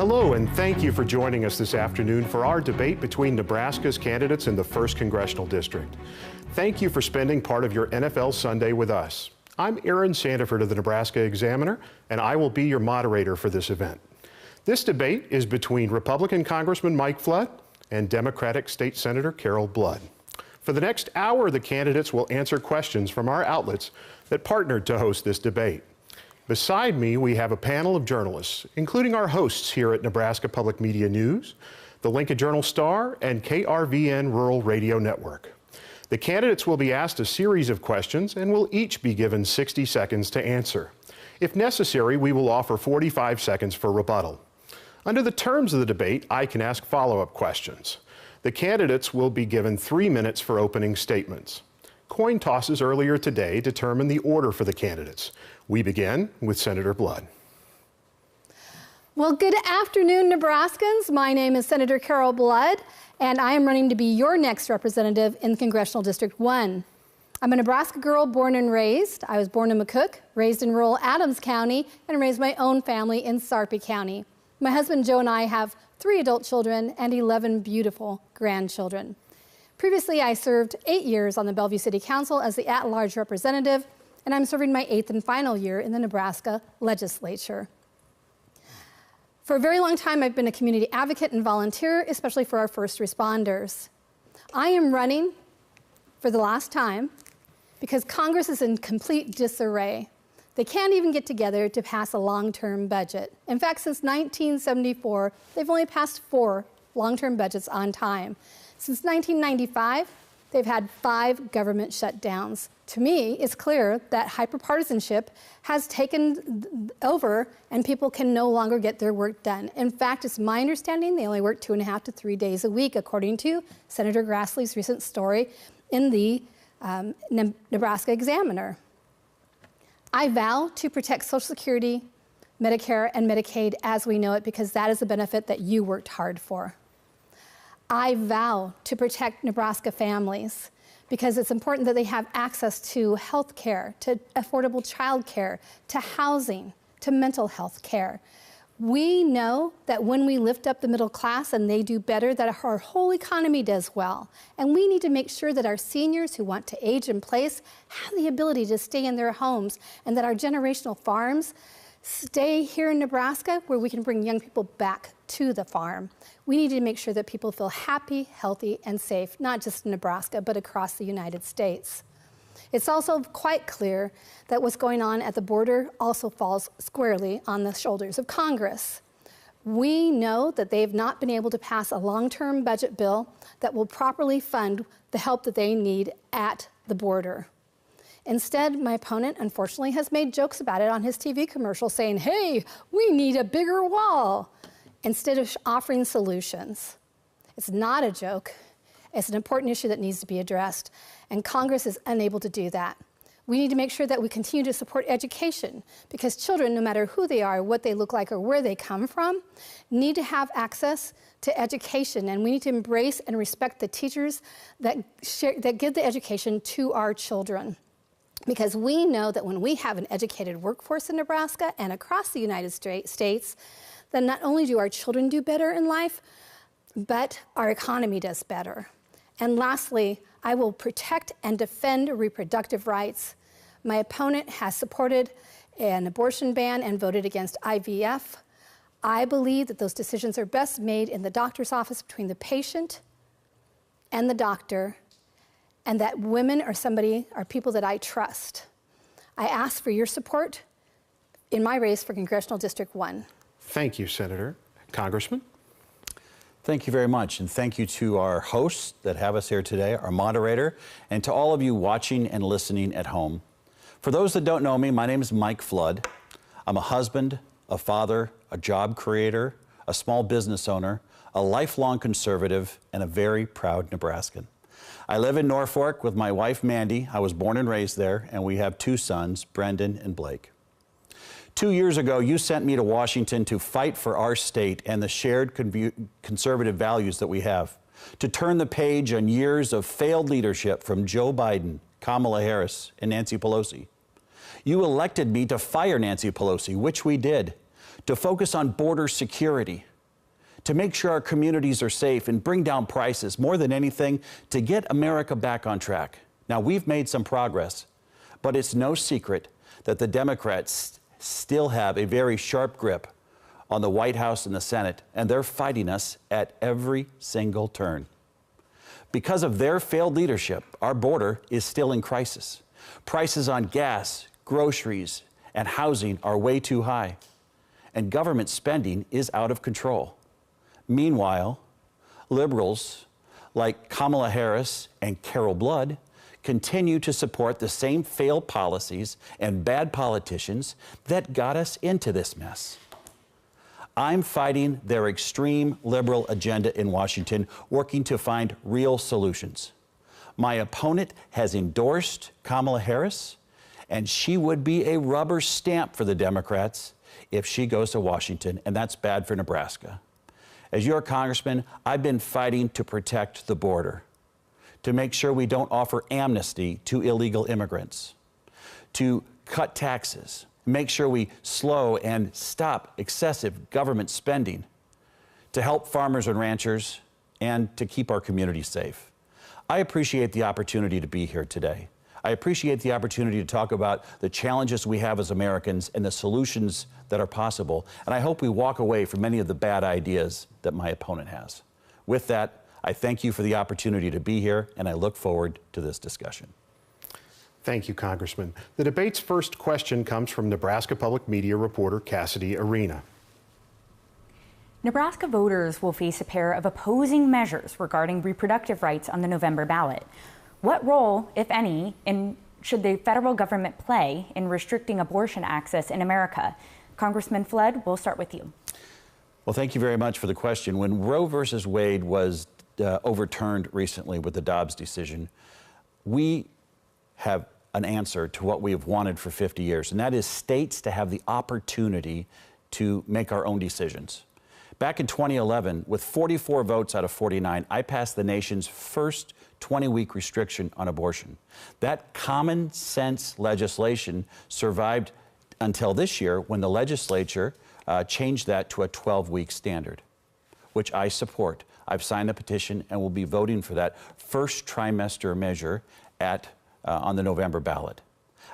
Hello, and thank you for joining us this afternoon for our debate between Nebraska's candidates in the 1st Congressional District. Thank you for spending part of your NFL Sunday with us. I'm Aaron Sandiford of the Nebraska Examiner, and I will be your moderator for this event. This debate is between Republican Congressman Mike Flood and Democratic State Senator Carol Blood. For the next hour, the candidates will answer questions from our outlets that partnered to host this debate. Beside me, we have a panel of journalists, including our hosts here at Nebraska Public Media News, the Lincoln Journal-Star, and KRVN Rural Radio Network. The candidates will be asked a series of questions and will each be given 60 seconds to answer. If necessary, we will offer 45 seconds for rebuttal. Under the terms of the debate, I can ask follow-up questions. The candidates will be given 3 minutes for opening statements. Coin tosses earlier today determined the order for the candidates. We begin with Senator Blood. Well, good afternoon, Nebraskans. My name is Senator Carol Blood, and I am running to be your next representative in Congressional District 1. I'm a Nebraska girl born and raised. I was born in McCook, raised in rural Adams County, and raised my own family in Sarpy County. My husband Joe and I have 3 adult children and 11 beautiful grandchildren. Previously, I served 8 years on the Bellevue City Council as the at-large representative, and I'm serving my 8th and final year in the Nebraska legislature. For a very long time, I've been a community advocate and volunteer, especially for our first responders. I am running for the last time because Congress is in complete disarray. They can't even get together to pass a long-term budget. In fact, since 1974, they've only passed 4 long-term budgets on time. Since 1995, they've had 5 government shutdowns. To me, it's clear that hyperpartisanship has taken over and people can no longer get their work done. In fact, it's my understanding they only work 2.5 to 3 days a week, according to Senator Grassley's recent story in the Nebraska Examiner. I vow to protect Social Security, Medicare, and Medicaid as we know it because that is a benefit that you worked hard for. I vow to protect Nebraska families because it's important that they have access to health care, to affordable child care, to housing, to mental health care. We know that when we lift up the middle class and they do better, that our whole economy does well. And we need to make sure that our seniors who want to age in place have the ability to stay in their homes and that our generational farms stay here in Nebraska where we can bring young people back to the farm. We need to make sure that people feel happy, healthy, and safe, not just in Nebraska, but across the United States. It's also quite clear that what's going on at the border also falls squarely on the shoulders of Congress. We know that they have not been able to pass a long-term budget bill that will properly fund the help that they need at the border. Instead, my opponent, unfortunately, has made jokes about it on his TV commercial saying, hey, we need a bigger wall, instead of offering solutions. It's not a joke. It's an important issue that needs to be addressed, and Congress is unable to do that. We need to make sure that we continue to support education because children, no matter who they are, what they look like, or where they come from, need to have access to education, and we need to embrace and respect the teachers that give the education to our children. Because we know that when we have an educated workforce in Nebraska and across the United States, then not only do our children do better in life, but our economy does better. And lastly, I will protect and defend reproductive rights. My opponent has supported an abortion ban and voted against IVF. I believe that those decisions are best made in the doctor's office between the patient and the doctor, and that women are people that I trust. I ask for your support in my race for Congressional District 1. Thank you, Senator. Congressman? Thank you very much, and thank you to our hosts that have us here today, our moderator, and to all of you watching and listening at home. For those that don't know me, my name is Mike Flood. I'm a husband, a father, a job creator, a small business owner, a lifelong conservative, and a very proud Nebraskan. I live in Norfolk with my wife, Mandy. I was born and raised there, and we have 2 sons, Brendan and Blake. 2 years ago, you sent me to Washington to fight for our state and the shared conservative values that we have, to turn the page on years of failed leadership from Joe Biden, Kamala Harris, and Nancy Pelosi. You elected me to fire Nancy Pelosi, which we did, to focus on border security, to make sure our communities are safe and bring down prices, more than anything, to get America back on track. Now, we've made some progress, but it's no secret that the Democrats still have a very sharp grip on the White House and the Senate, and they're fighting us at every single turn. Because of their failed leadership, our border is still in crisis. Prices on gas, groceries, and housing are way too high, and government spending is out of control. Meanwhile, liberals like Kamala Harris and Carol Blood continue to support the same failed policies and bad politicians that got us into this mess. I'm fighting their extreme liberal agenda in Washington, working to find real solutions. My opponent has endorsed Kamala Harris, and she would be a rubber stamp for the Democrats if she goes to Washington, and that's bad for Nebraska. As your congressman, I've been fighting to protect the border, to make sure we don't offer amnesty to illegal immigrants, to cut taxes, make sure we slow and stop excessive government spending, to help farmers and ranchers, and to keep our communities safe. I appreciate the opportunity to be here today. I appreciate the opportunity to talk about the challenges we have as Americans and the solutions that are possible. And I hope we walk away from many of the bad ideas that my opponent has. With that, I thank you for the opportunity to be here, and I look forward to this discussion. Thank you, Congressman. The debate's first question comes from Nebraska Public Media reporter Cassidy Arena. Nebraska voters will face a pair of opposing measures regarding reproductive rights on the November ballot. What role, if any, should the federal government play in restricting abortion access in America? Congressman Flood, we'll start with you. Well, thank you very much for the question. When Roe versus Wade was overturned recently with the Dobbs decision, we have an answer to what we have wanted for 50 years, and that is states to have the opportunity to make our own decisions. Back in 2011, with 44 votes out of 49, I passed the nation's first 20-week restriction on abortion. That common sense legislation survived until this year when the legislature changed that to a 12-week standard, which I support. I've signed a petition and will be voting for that first trimester measure on the November ballot.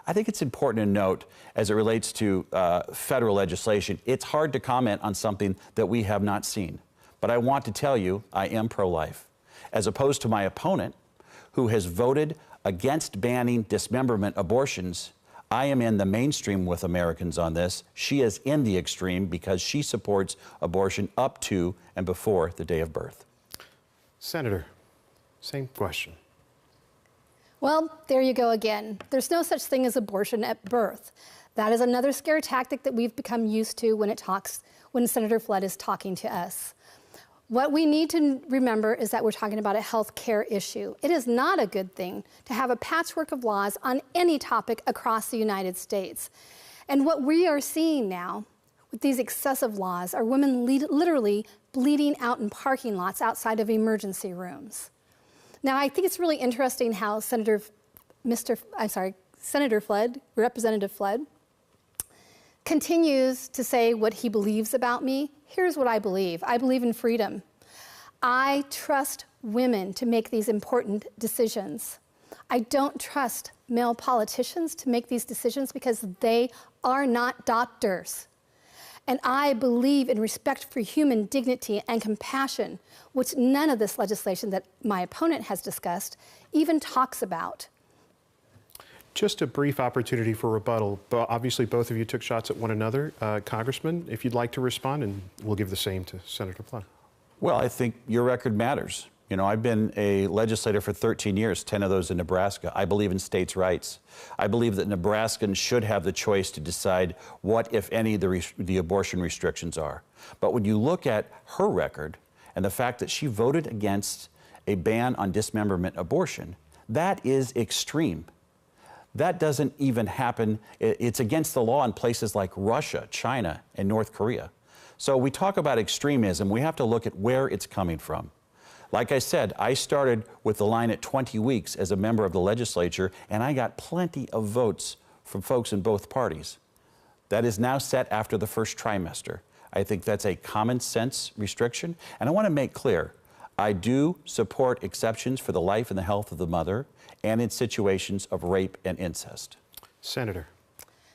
I think it's important to note, as it relates to federal legislation, it's hard to comment on something that we have not seen. But I want to tell you, I am pro-life. As opposed to my opponent, who has voted against banning dismemberment abortions, I am in the mainstream with Americans on this. She is in the extreme because she supports abortion up to and before the day of birth. Senator, same question. Well, there you go again. There's no such thing as abortion at birth. That is another scare tactic that we've become used to when Senator Flood is talking to us. What we need to remember is that we're talking about a health care issue. It is not a good thing to have a patchwork of laws on any topic across the United States. And what we are seeing now with these excessive laws are women literally bleeding out in parking lots outside of emergency rooms. Now, I think it's really interesting how Senator Flood, Representative Flood, continues to say what he believes about me. Here's what I believe. I believe in freedom. I trust women to make these important decisions. I don't trust male politicians to make these decisions because they are not doctors. And I believe in respect for human dignity and compassion, which none of this legislation that my opponent has discussed even talks about. Just a brief opportunity for rebuttal. Obviously, both of you took shots at one another. Congressman, if you'd like to respond, and we'll give the same to Senator Flood. Well, I think your record matters. You know, I've been a legislator for 13 years, 10 of those in Nebraska. I believe in states' rights. I believe that Nebraskans should have the choice to decide what, if any, the abortion restrictions are. But when you look at her record and the fact that she voted against a ban on dismemberment abortion, that is extreme. That doesn't even happen. It's against the law in places like Russia, China, and North Korea. So we talk about extremism. We have to look at where it's coming from. Like I said, I started with the line at 20 weeks as a member of the legislature, and I got plenty of votes from folks in both parties. That is now set after the first trimester. I think that's a common sense restriction. And I want to make clear, I do support exceptions for the life and the health of the mother and in situations of rape and incest. Senator.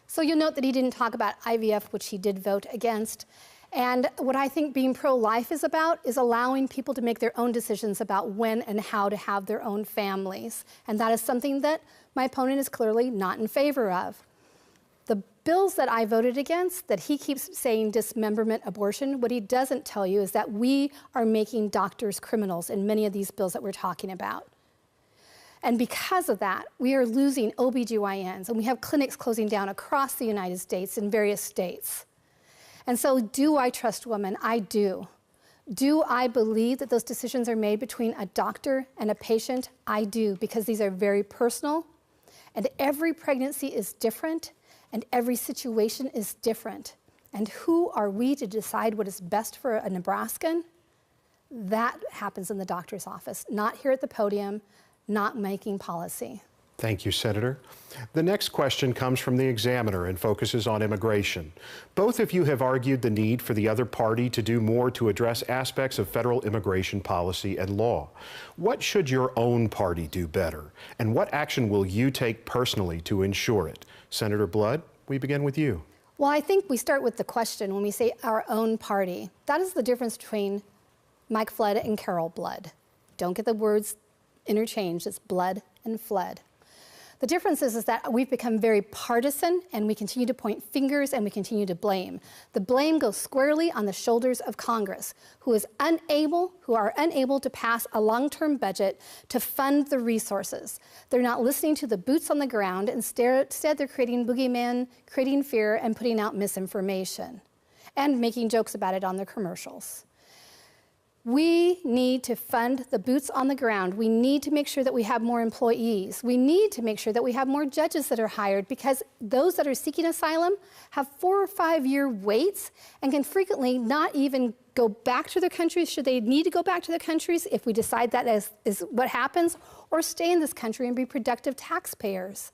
So you'll note that he didn't talk about IVF, which he did vote against. And what I think being pro-life is about is allowing people to make their own decisions about when and how to have their own families. And that is something that my opponent is clearly not in favor of. The bills that I voted against, that he keeps saying dismemberment, abortion, what he doesn't tell you is that we are making doctors criminals in many of these bills that we're talking about. And because of that, we are losing OBGYNs, and we have clinics closing down across the United States in various states. And so do I trust women? I do. Do I believe that those decisions are made between a doctor and a patient? I do, because these are very personal, and every pregnancy is different, and every situation is different. And who are we to decide what is best for a Nebraskan? That happens in the doctor's office, not here at the podium, not making policy. Thank you, Senator. The next question comes from the Examiner and focuses on immigration. Both of you have argued the need for the other party to do more to address aspects of federal immigration policy and law. What should your own party do better? And what action will you take personally to ensure it? Senator Blood, we begin with you. Well, I think we start with the question when we say our own party. That is the difference between Mike Flood and Carol Blood. Don't get the words interchanged. It's blood and flood. The difference is that we've become very partisan, and we continue to point fingers and we continue to blame. The blame goes squarely on the shoulders of Congress, who are unable to pass a long-term budget to fund the resources. They're not listening to the boots on the ground. Instead, they're creating boogeymen, creating fear, and putting out misinformation, and making jokes about it on their commercials. We need to fund the boots on the ground. We need to make sure that we have more employees. We need to make sure that we have more judges that are hired, because those that are seeking asylum have 4 or 5 year waits and can frequently not even go back to their countries should they need to go back to their countries if we decide that is what happens, or stay in this country and be productive taxpayers.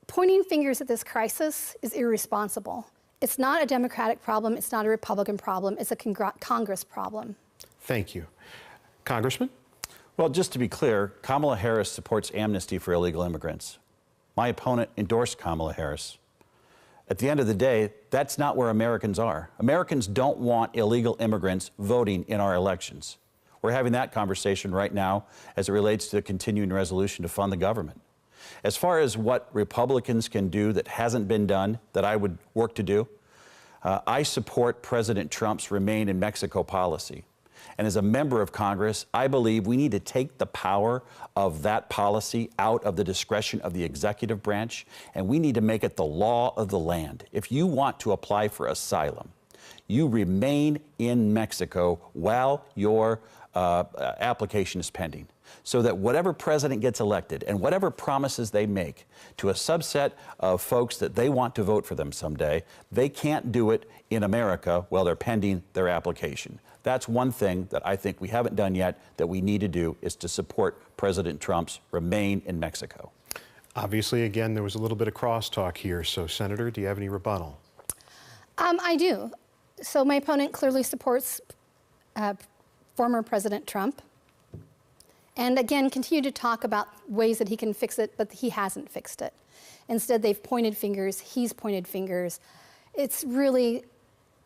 Pointing fingers at this crisis is irresponsible. It's not a Democratic problem. It's not a Republican problem. It's a Congress problem. Thank you. Congressman? Well, just to be clear, Kamala Harris supports amnesty for illegal immigrants. My opponent endorsed Kamala Harris. At the end of the day, that's not where Americans are. Americans don't want illegal immigrants voting in our elections. We're having that conversation right now as it relates to the continuing resolution to fund the government. As far as what Republicans can do that hasn't been done, that I would work to do, I support President Trump's Remain in Mexico policy. And as a member of Congress, I believe we need to take the power of that policy out of the discretion of the executive branch, and we need to make it the law of the land. If you want to apply for asylum, you remain in Mexico while your application is pending, so that whatever president gets elected and whatever promises they make to a subset of folks that they want to vote for them someday, they can't do it in America while they're pending their application. That's one thing that I think we haven't done yet that we need to do, is to support President Trump's Remain in Mexico. Obviously, again, there was a little bit of crosstalk here. So, Senator, do you have any rebuttal? I do. So my opponent clearly supports former President Trump, and again, continue to talk about ways that he can fix it, but he hasn't fixed it. Instead, they've pointed fingers, he's pointed fingers. It's really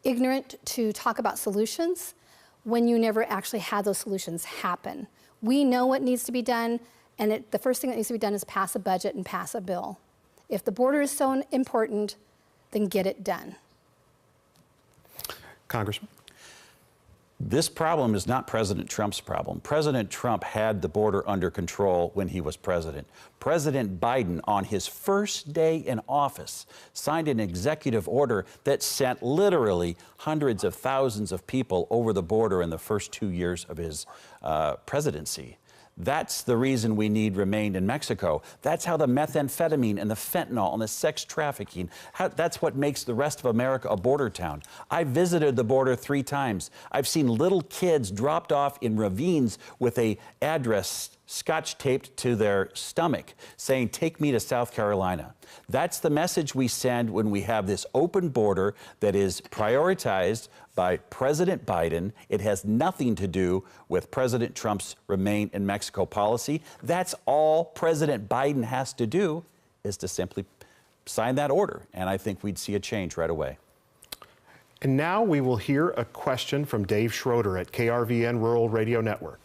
ignorant to talk about solutions when you never actually had those solutions happen. We know what needs to be done, and the first thing that needs to be done is pass a budget and pass a bill. If the border is so important, then get it done. Congressman? This problem is not President Trump's problem. President Trump had the border under control when he was president. President Biden, on his first day in office, signed an executive order that sent literally hundreds of thousands of people over the border in the first 2 years of his presidency. That's the reason we need Remain in Mexico. That's how the methamphetamine and the fentanyl and the sex trafficking, that's what makes the rest of America a border town. I visited the border 3 times. I've seen little kids dropped off in ravines with an address scotch taped to their stomach saying, "Take me to South Carolina." That's the message we send when we have this open border that is prioritized by President Biden. It has nothing to do with President Trump's Remain in Mexico policy. That's all President Biden has to do, is to simply sign that order. And I think we'd see a change right away. And now we will hear a question from Dave Schroeder at KRVN Rural Radio Network.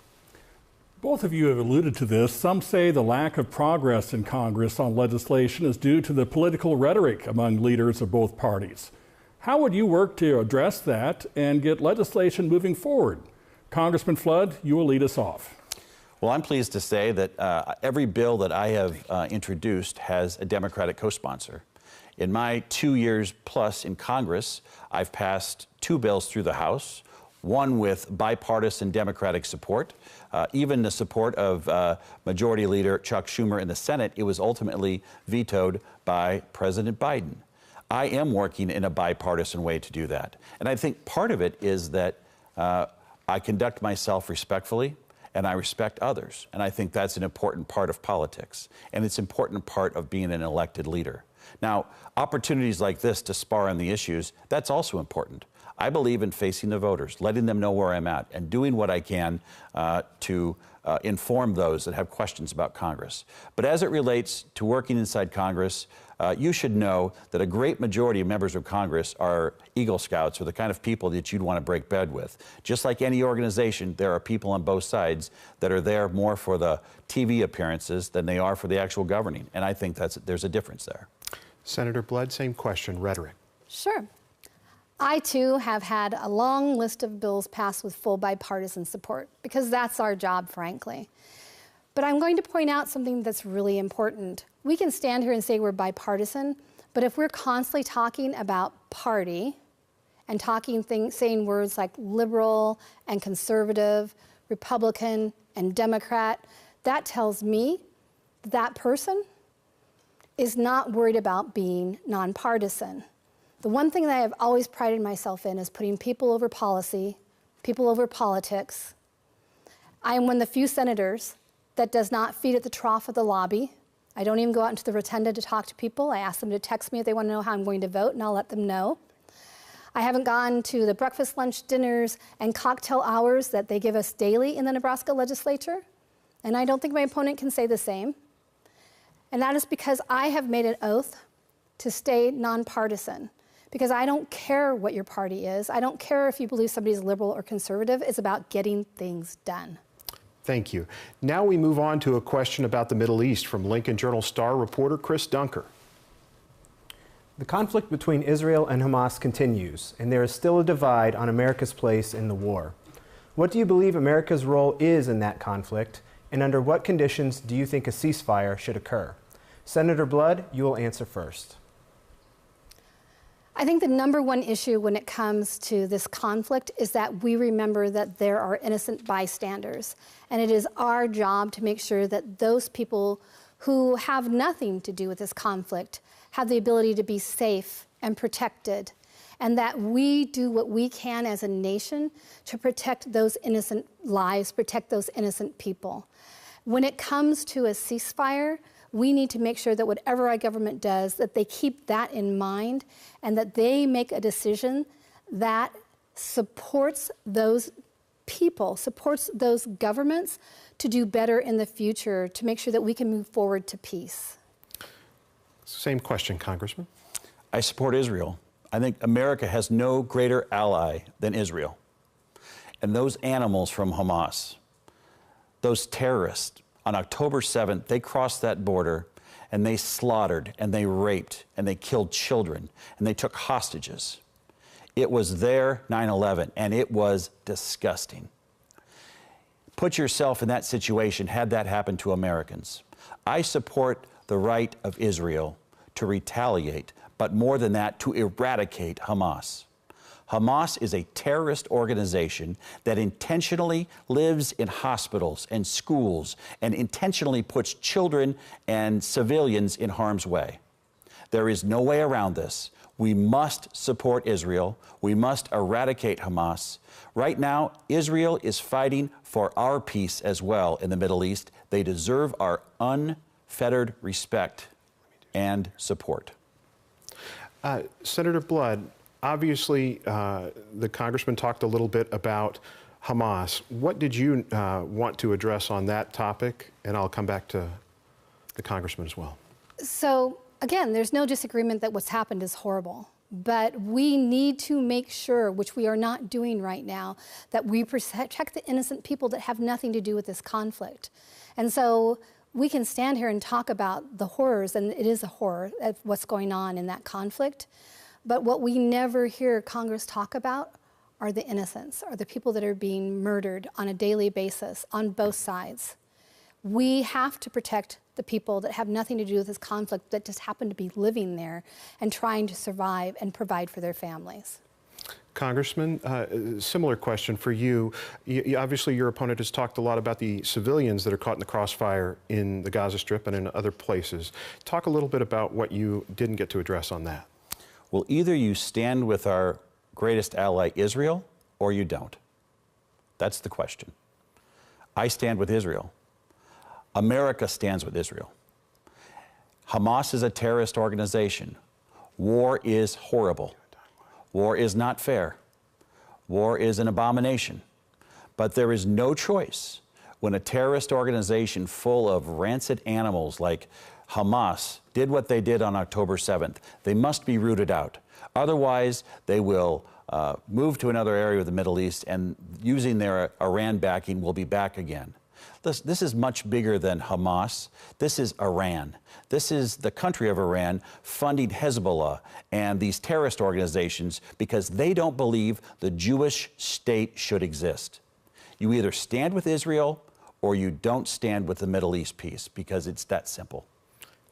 Both of you have alluded to this. Some say the lack of progress in Congress on legislation is due to the political rhetoric among leaders of both parties. How would you work to address that and get legislation moving forward? Congressman Flood, you will lead us off. Well, I'm pleased to say that every bill that I have introduced has a Democratic co-sponsor. In my 2 years plus in Congress, I've passed 2 bills through the House, one with bipartisan Democratic support, even the support of Majority Leader Chuck Schumer in the Senate. It was ultimately vetoed by President Biden. I am working in a bipartisan way to do that. And I think part of it is that I conduct myself respectfully and I respect others. And I think that's an important part of politics. And it's an important part of being an elected leader. Now, opportunities like this to spar on the issues, that's also important. I believe in facing the voters, letting them know where I'm at, and doing what I can to inform those that have questions about Congress. But as it relates to working inside Congress, you should know that a great majority of members of Congress are Eagle Scouts, or the kind of people that you'd want to break bread with. Just like any organization, there are people on both sides that are there more for the TV appearances than they are for the actual governing. And I think there's a difference there. Senator Blood, same question, rhetoric. Sure. I, too, have had a long list of bills passed with full bipartisan support, because that's our job, frankly. But I'm going to point out something that's really important. We can stand here and say we're bipartisan, but if we're constantly talking about party and saying words like liberal and conservative, Republican and Democrat, that tells me that person is not worried about being nonpartisan. The one thing that I have always prided myself in is putting people over policy, people over politics. I am one of the few senators that does not feed at the trough of the lobby. I don't even go out into the rotunda to talk to people. I ask them to text me if they want to know how I'm going to vote, and I'll let them know. I haven't gone to the breakfast, lunch, dinners, and cocktail hours that they give us daily in the Nebraska legislature, and I don't think my opponent can say the same. And that is because I have made an oath to stay nonpartisan. Because I don't care what your party is. I don't care if you believe somebody's liberal or conservative. It's about getting things done. Thank you. Now we move on to a question about the Middle East from Lincoln Journal-Star reporter Chris Dunker. The conflict between Israel and Hamas continues, and there is still a divide on America's place in the war. What do you believe America's role is in that conflict, and under what conditions do you think a ceasefire should occur? Senator Blood, you will answer first. I think the number one issue when it comes to this conflict is that we remember that there are innocent bystanders. And it is our job to make sure that those people who have nothing to do with this conflict have the ability to be safe and protected. And that we do what we can as a nation to protect those innocent lives, protect those innocent people. When it comes to a ceasefire, we need to make sure that whatever our government does, that they keep that in mind and that they make a decision that supports those people, supports those governments to do better in the future, to make sure that we can move forward to peace. Same question, Congressman. I support Israel. I think America has no greater ally than Israel. And those animals from Hamas, those terrorists, on October 7th, they crossed that border and they slaughtered and they raped and they killed children and they took hostages. It was their 9/11 and it was disgusting. Put yourself in that situation, had that happen to Americans. I support the right of Israel to retaliate, but more than that, to eradicate Hamas. Hamas is a terrorist organization that intentionally lives in hospitals and schools and intentionally puts children and civilians in harm's way. There is no way around this. We must support Israel. We must eradicate Hamas. Right now, Israel is fighting for our peace as well in the Middle East. They deserve our unfettered respect and support. Senator Blood, obviously the congressman talked a little bit about Hamas. What did you want to address on that topic? And I'll come back to the congressman as well. So again, there's no disagreement that what's happened is horrible, but we need to make sure, which we are not doing right now, that we protect the innocent people that have nothing to do with this conflict. And so we can stand here and talk about the horrors, and it is a horror of what's going on in that conflict, but what we never hear Congress talk about are the innocents, are the people that are being murdered on a daily basis on both sides. We have to protect the people that have nothing to do with this conflict, that just happen to be living there and trying to survive and provide for their families. Congressman, similar question for you. Obviously, your opponent has talked a lot about the civilians that are caught in the crossfire in the Gaza Strip and in other places. Talk a little bit about what you didn't get to address on that. Well, either you stand with our greatest ally, Israel, or you don't. That's the question. I stand with Israel. America stands with Israel. Hamas is a terrorist organization. War is horrible. War is not fair. War is an abomination. But there is no choice when a terrorist organization full of rancid animals like Hamas did what they did on October 7th. They must be rooted out. Otherwise, they will move to another area of the Middle East, and using their Iran backing will be back again. This is much bigger than Hamas. This is Iran. This is the country of Iran funding Hezbollah and these terrorist organizations because they don't believe the Jewish state should exist. You either stand with Israel or you don't stand with the Middle East peace, because it's that simple.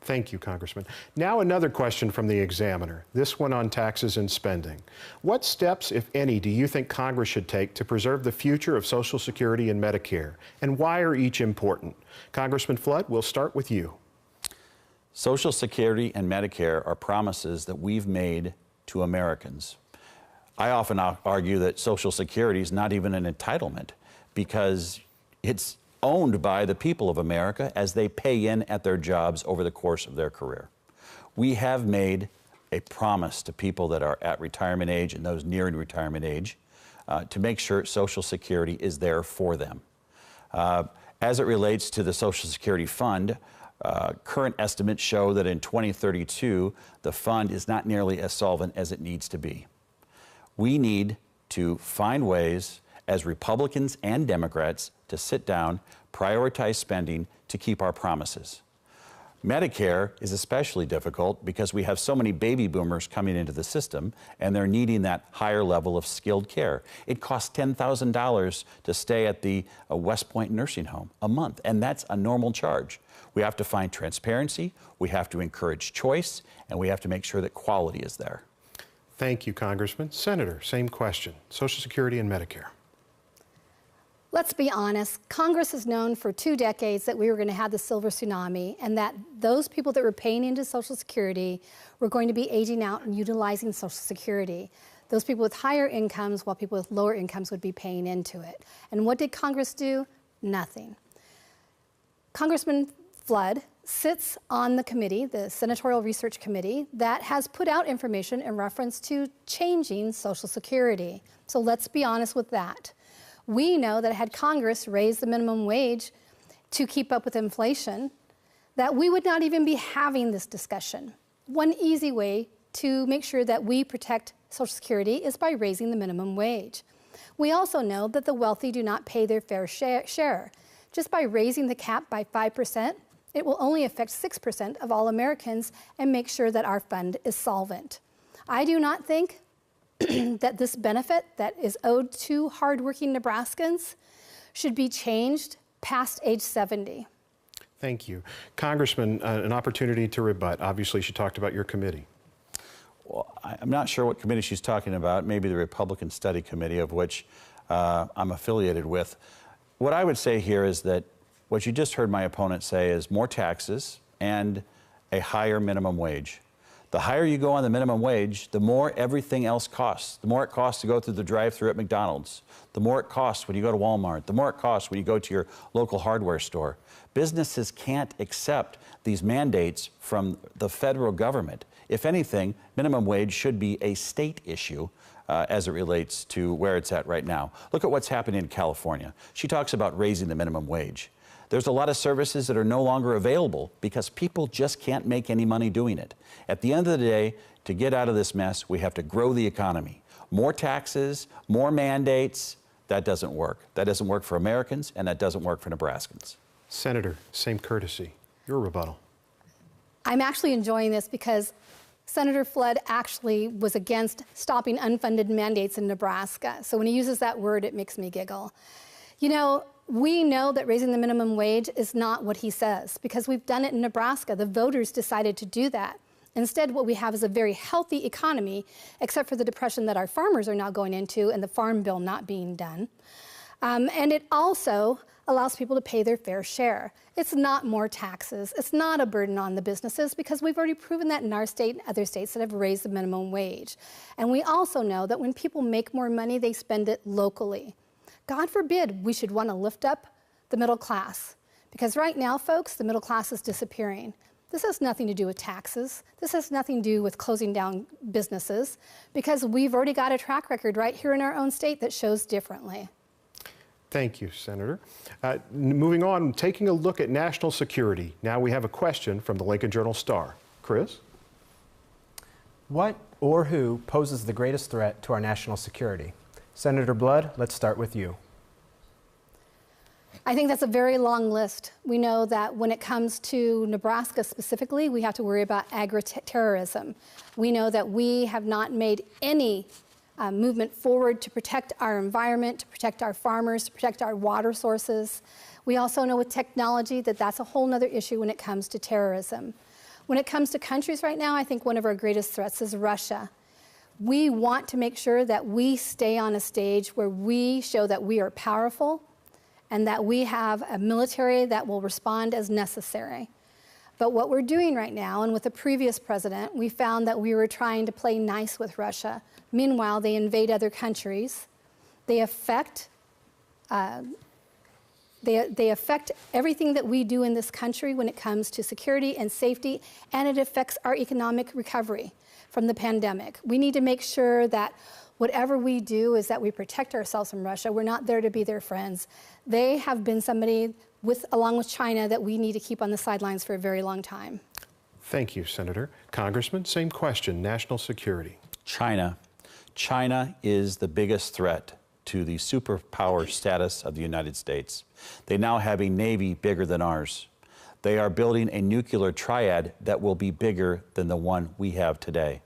Thank you, Congressman. Now another question from the Examiner, this one on taxes and spending. What steps, if any, do you think Congress should take to preserve the future of Social Security and Medicare? And why are each important? Congressman Flood, we'll start with you. Social Security and Medicare are promises that we've made to Americans. I often argue that Social Security is not even an entitlement because it's owned by the people of America as they pay in at their jobs over the course of their career. We have made a promise to people that are at retirement age and those nearing retirement age to make sure Social Security is there for them. As it relates to the Social Security fund, current estimates show that in 2032, the fund is not nearly as solvent as it needs to be. We need to find ways as Republicans and Democrats to sit down, prioritize spending to keep our promises. Medicare is especially difficult because we have so many baby boomers coming into the system and they're needing that higher level of skilled care. It costs $10,000 to stay at the West Point nursing home a month, and that's a normal charge. We have to find transparency, we have to encourage choice, and we have to make sure that quality is there. Thank you, Congressman. Senator, same question, Social Security and Medicare. Let's be honest, Congress has known for 2 decades that we were going to have the silver tsunami and that those people that were paying into Social Security were going to be aging out and utilizing Social Security. Those people with higher incomes, while people with lower incomes would be paying into it. And what did Congress do? Nothing. Congressman Flood sits on the committee, the Senatorial Research Committee, that has put out information in reference to changing Social Security. So let's be honest with that. We know that had Congress raised the minimum wage to keep up with inflation, that we would not even be having this discussion. One easy way to make sure that we protect Social Security is by raising the minimum wage. We also know that the wealthy do not pay their fair share. Just by raising the cap by 5%, it will only affect 6% of all Americans and make sure that our fund is solvent. I do not think that this benefit that is owed to hardworking Nebraskans should be changed past age 70. Thank you. Congressman, an opportunity to rebut. Obviously, she talked about your committee. Well, I'm not sure what committee she's talking about, maybe the Republican Study Committee, of which I'm affiliated with. What I would say here is that what you just heard my opponent say is more taxes and a higher minimum wage. The higher you go on the minimum wage, the more everything else costs. The more it costs to go through the drive-thru at McDonald's. The more it costs when you go to Walmart. The more it costs when you go to your local hardware store. Businesses can't accept these mandates from the federal government. If anything, minimum wage should be a state issue as it relates to where it's at right now. Look at what's happening in California. She talks about raising the minimum wage. There's a lot of services that are no longer available because people just can't make any money doing it. At the end of the day, to get out of this mess, we have to grow the economy. More taxes, more mandates, that doesn't work. That doesn't work for Americans, and that doesn't work for Nebraskans. Senator, same courtesy. Your rebuttal. I'm actually enjoying this because Senator Flood actually was against stopping unfunded mandates in Nebraska. So when he uses that word, it makes me giggle. You know, we know that raising the minimum wage is not what he says because we've done it in Nebraska. The voters decided to do that. Instead, what we have is a very healthy economy, except for the depression that our farmers are now going into and the farm bill not being done. And it also allows people to pay their fair share. It's not more taxes. It's not a burden on the businesses because we've already proven that in our state and other states that have raised the minimum wage. And we also know that when people make more money, they spend it locally. God forbid we should want to lift up the middle class because right now, folks, the middle class is disappearing. This has nothing to do with taxes. This has nothing to do with closing down businesses because we've already got a track record right here in our own state that shows differently. Thank you, Senator. Moving on, taking a look at national security. Now we have a question from the Lincoln Journal-Star. Chris? What or who poses the greatest threat to our national security? Senator Blood, let's start with you. I think that's a very long list. We know that when it comes to Nebraska specifically, we have to worry about agri-terrorism. We know that we have not made any movement forward to protect our environment, to protect our farmers, to protect our water sources. We also know with technology that that's a whole other issue when it comes to terrorism. When it comes to countries right now, I think one of our greatest threats is Russia. We want to make sure that we stay on a stage where we show that we are powerful and that we have a military that will respond as necessary. But what we're doing right now, and with the previous president, we found that we were trying to play nice with Russia. Meanwhile, they invade other countries. They affect everything that we do in this country when it comes to security and safety, and it affects our economic recovery from the pandemic. We need to make sure that whatever we do is that we protect ourselves from Russia. We're not there to be their friends. They have been somebody, along with China, that we need to keep on the sidelines for a very long time. Thank you, Senator. Congressman, same question, national security. China. China is the biggest threat to the superpower status of the United States. They now have a navy bigger than ours. They are building a nuclear triad that will be bigger than the one we have today.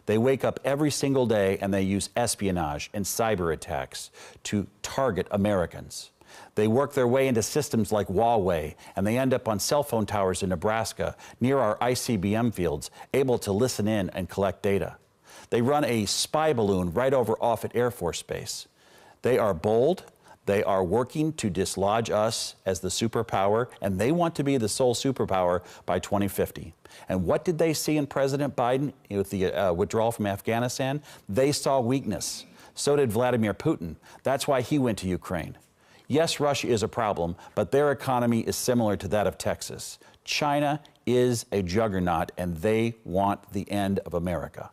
They wake up every single day and they use espionage and cyber attacks to target Americans. They work their way into systems like Huawei, and they end up on cell phone towers in Nebraska near our ICBM fields, able to listen in and collect data. They run a spy balloon right over Offutt Air Force Base. They are bold. They are working to dislodge us as the superpower, and they want to be the sole superpower by 2050. And what did they see in President Biden with the withdrawal from Afghanistan? They saw weakness. So did Vladimir Putin. That's why he went to Ukraine. Yes, Russia is a problem, but their economy is similar to that of Texas. China is a juggernaut, and they want the end of America.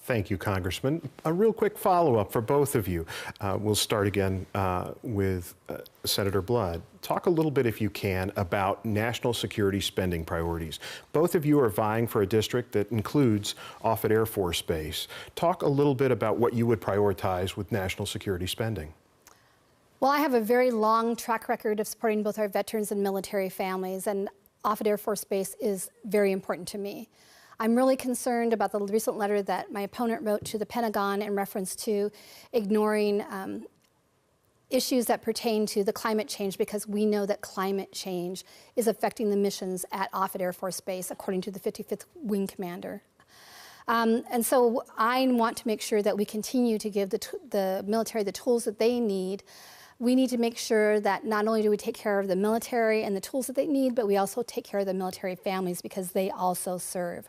Thank you, Congressman. A real quick follow-up for both of you. We'll start again with Senator Blood. Talk a little bit, if you can, about national security spending priorities. Both of you are vying for a district that includes Offutt Air Force Base. Talk a little bit about what you would prioritize with national security spending. Well, I have a very long track record of supporting both our veterans and military families, and Offutt Air Force Base is very important to me. I'm really concerned about the recent letter that my opponent wrote to the Pentagon in reference to ignoring issues that pertain to the climate change, because we know that climate change is affecting the missions at Offutt Air Force Base, according to the 55th Wing Commander. And so I want to make sure that we continue to give the military the tools that they need. We need to make sure that not only do we take care of the military and the tools that they need, but we also take care of the military families, because they also serve.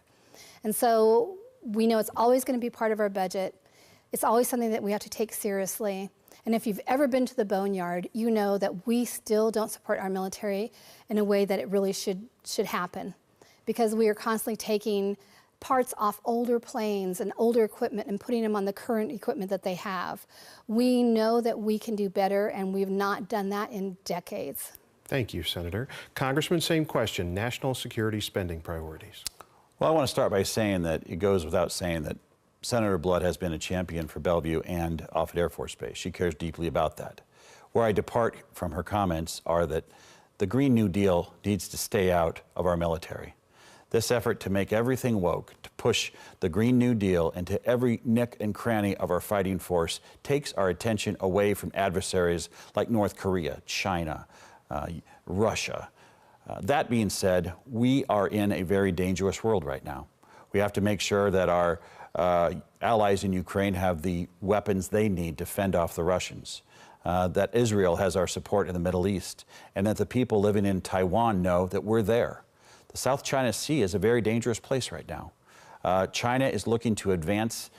And so we know it's always going to be part of our budget. It's always something that we have to take seriously. And if you've ever been to the boneyard, you know that we still don't support our military in a way that it really should happen, because we are constantly taking parts off older planes and older equipment and putting them on the current equipment that they have. We know that we can do better, and we've not done that in decades. Thank you, Senator. Congressman, same question, national security spending priorities. Well, I want to start by saying that it goes without saying that Senator Blood has been a champion for Bellevue and Offutt Air Force Base. She cares deeply about that. Where I depart from her comments are that the Green New Deal needs to stay out of our military. This effort to make everything woke, to push the Green New Deal into every nook and cranny of our fighting force, takes our attention away from adversaries like North Korea, China, Russia. That being said, we are in a very dangerous world right now. We have to make sure that our allies in Ukraine have the weapons they need to fend off the Russians, that Israel has our support in the Middle East, and that the people living in Taiwan know that we're there. The South China Sea is a very dangerous place right now. China is looking to advance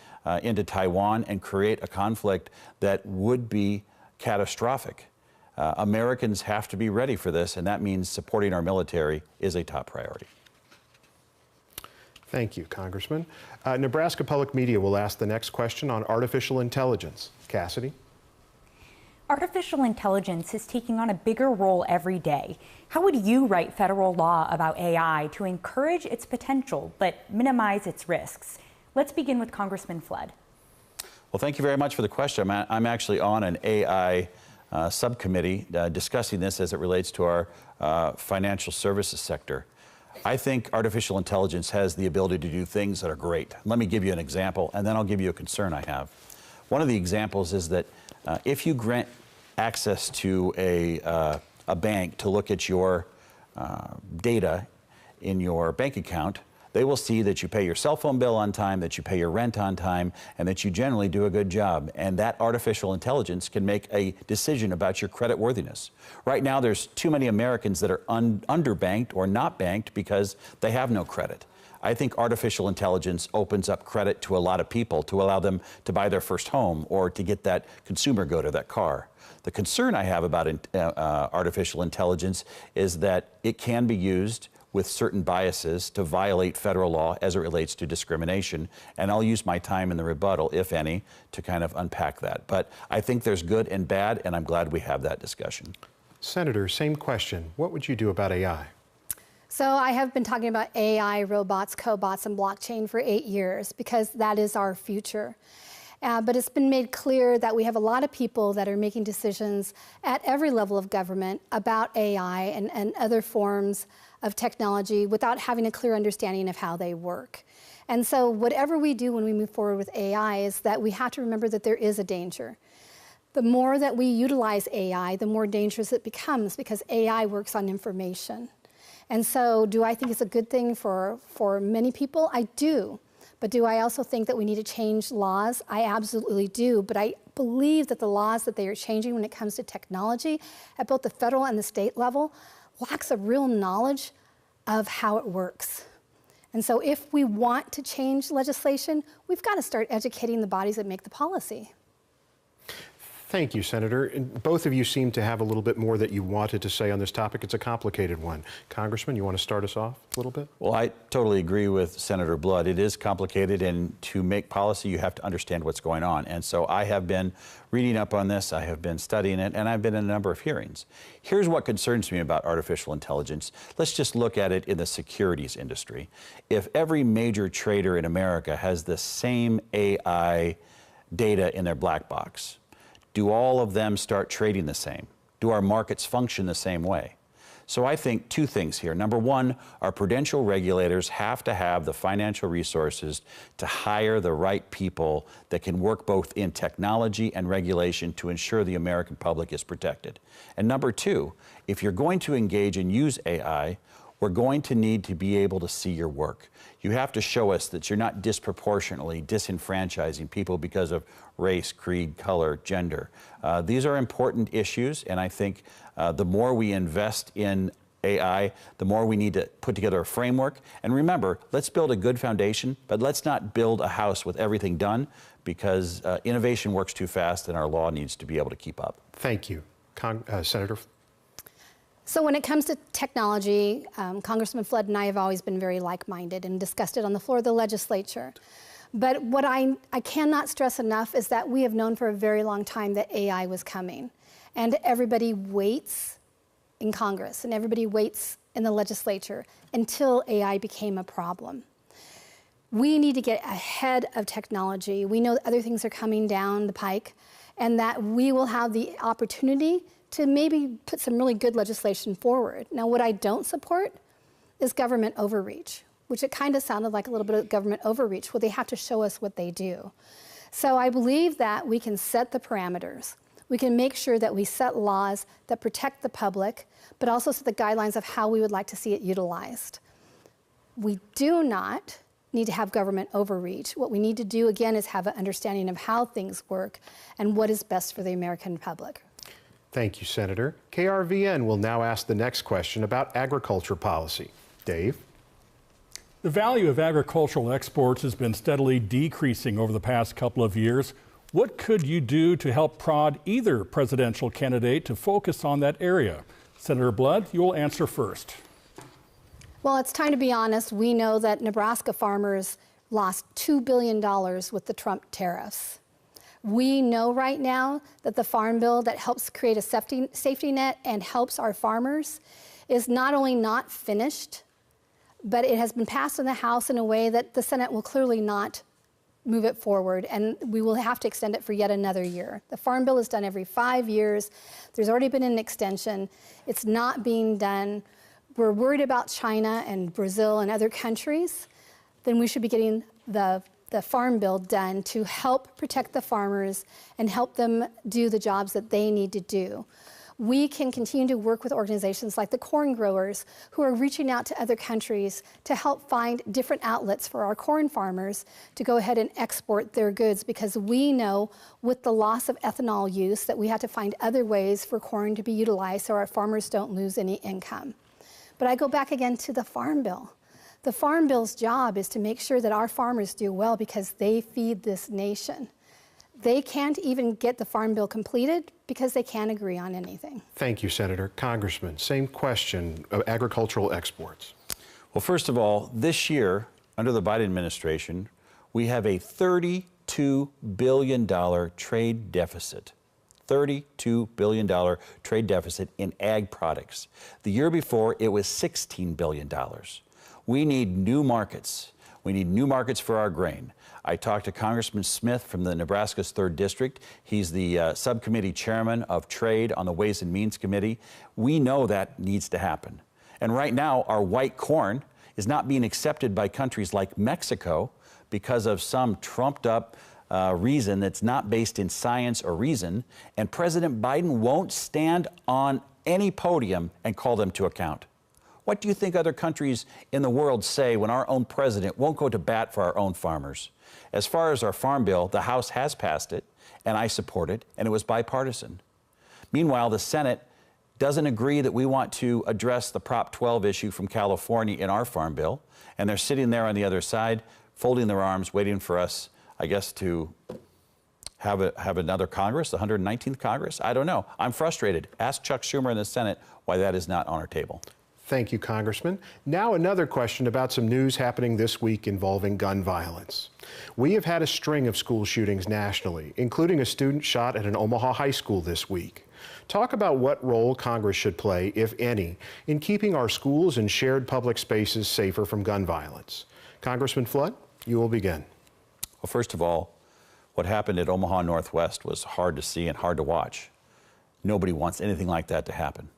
into Taiwan and create a conflict that would be catastrophic. Americans have to be ready for this, and that means supporting our military is a top priority. Thank you, Congressman. Nebraska Public Media will ask the next question on artificial intelligence. Cassidy? Artificial intelligence is taking on a bigger role every day. How would you write federal law about AI to encourage its potential but minimize its risks? Let's begin with Congressman Flood. Well, thank you very much for the question. I'm actually on an AI subcommittee discussing this as it relates to our financial services sector. I think artificial intelligence has the ability to do things that are great. Let me give you an example, and then I'll give you a concern I have. One of the examples is that if you grant access to a bank to look at your data in your bank account, they will see that you pay your cell phone bill on time, that you pay your rent on time, and that you generally do a good job. And that artificial intelligence can make a decision about your credit worthiness. Right now, there's too many Americans that are underbanked or not banked because they have no credit. I think artificial intelligence opens up credit to a lot of people to allow them to buy their first home or to get that consumer good or that car. The concern I have about artificial intelligence is that it can be used with certain biases to violate federal law as it relates to discrimination. And I'll use my time in the rebuttal, if any, to kind of unpack that. But I think there's good and bad, and I'm glad we have that discussion. Senator, same question. What would you do about AI? So I have been talking about AI, robots, cobots, and blockchain for 8 years because that is our future. But it's been made clear that we have a lot of people that are making decisions at every level of government about AI and other forms of technology without having a clear understanding of how they work. And so whatever we do when we move forward with AI is that we have to remember that there is a danger. The more that we utilize AI, the more dangerous it becomes because AI works on information. And so do I think it's a good thing for many people? I do. But do I also think that we need to change laws? I absolutely do. But I believe that the laws that they are changing when it comes to technology at both the federal and the state level lacks a real knowledge of how it works. And so if we want to change legislation, we've got to start educating the bodies that make the policy. Thank you, Senator. And both of you seem to have a little bit more that you wanted to say on this topic. It's a complicated one. Congressman, you want to start us off a little bit? Well, I totally agree with Senator Blood. It is complicated, and to make policy, you have to understand what's going on. And so I have been reading up on this, I have been studying it, and I've been in a number of hearings. Here's what concerns me about artificial intelligence. Let's just look at it in the securities industry. If every major trader in America has the same AI data in their black box, do all of them start trading the same? Do our markets function the same way? So I think two things here. Number one, our prudential regulators have to have the financial resources to hire the right people that can work both in technology and regulation to ensure the American public is protected. And number two, if you're going to engage and use AI, we're going to need to be able to see your work. You have to show us that you're not disproportionately disenfranchising people because of race, creed, color, gender. These are important issues, and I think the more we invest in AI, the more we need to put together a framework. And remember, let's build a good foundation, but let's not build a house with everything done, because innovation works too fast and our law needs to be able to keep up. Thank you. Senator? So when it comes to technology, Congressman Flood and I have always been very like-minded and discussed it on the floor of the legislature. But what I cannot stress enough is that we have known for a very long time that AI was coming. And everybody waits in Congress and everybody waits in the legislature until AI became a problem. We need to get ahead of technology. We know that other things are coming down the pike, and that we will have the opportunity to maybe put some really good legislation forward. Now, what I don't support is government overreach, which it kind of sounded like a little bit of government overreach. Well, they have to show us what they do. So I believe that we can set the parameters. We can make sure that we set laws that protect the public, but also set the guidelines of how we would like to see it utilized. We do not need to have government overreach. What we need to do, again, is have an understanding of how things work and what is best for the American public. Thank you, Senator. KRVN will now ask the next question about agriculture policy. Dave? The value of agricultural exports has been steadily decreasing over the past couple of years. What could you do to help prod either presidential candidate to focus on that area? Senator Blood, you will answer first. Well, it's time to be honest. We know that Nebraska farmers lost $2 billion with the Trump tariffs. We know right now that the Farm Bill that helps create a safety net and helps our farmers is not only not finished, but it has been passed in the House in a way that the Senate will clearly not move it forward, and we will have to extend it for yet another year. The Farm Bill is done every 5 years. There's already been an extension. It's not being done. We're worried about China and Brazil and other countries. Then we should be getting the Farm Bill done to help protect the farmers and help them do the jobs that they need to do. We can continue to work with organizations like the corn growers who are reaching out to other countries to help find different outlets for our corn farmers to go ahead and export their goods, because we know with the loss of ethanol use that we have to find other ways for corn to be utilized so our farmers don't lose any income. But I go back again to the Farm Bill. The Farm Bill's job is to make sure that our farmers do well because they feed this nation. They can't even get the Farm Bill completed because they can't agree on anything. Thank you, Senator. Congressman, same question of agricultural exports. Well, first of all, this year, under the Biden administration, we have a $32 billion trade deficit. $32 billion trade deficit in ag products. The year before, it was $16 billion. We need new markets. We need new markets for our grain. I talked to Congressman Smith from the Nebraska's 3rd District. He's the subcommittee chairman of Trade on the Ways and Means Committee. We know that needs to happen. And right now, our white corn is not being accepted by countries like Mexico because of some trumped-up reason that's not based in science or reason. And President Biden won't stand on any podium and call them to account. What do you think other countries in the world say when our own president won't go to bat for our own farmers? As far as our Farm Bill, the House has passed it, and I support it, and it was bipartisan. Meanwhile, the Senate doesn't agree that we want to address the Prop 12 issue from California in our Farm Bill, and they're sitting there on the other side, folding their arms, waiting for us, I guess, to have another Congress, the 119th Congress? I don't know. I'm frustrated. Ask Chuck Schumer in the Senate why that is not on our table. Thank you, Congressman. Now another question about some news happening this week involving gun violence. We have had a string of school shootings nationally, including a student shot at an Omaha high school this week. Talk about what role Congress should play, if any, in keeping our schools and shared public spaces safer from gun violence. Congressman Flood, you will begin. Well, first of all, what happened at Omaha Northwest was hard to see and hard to watch. Nobody wants anything like that to happen.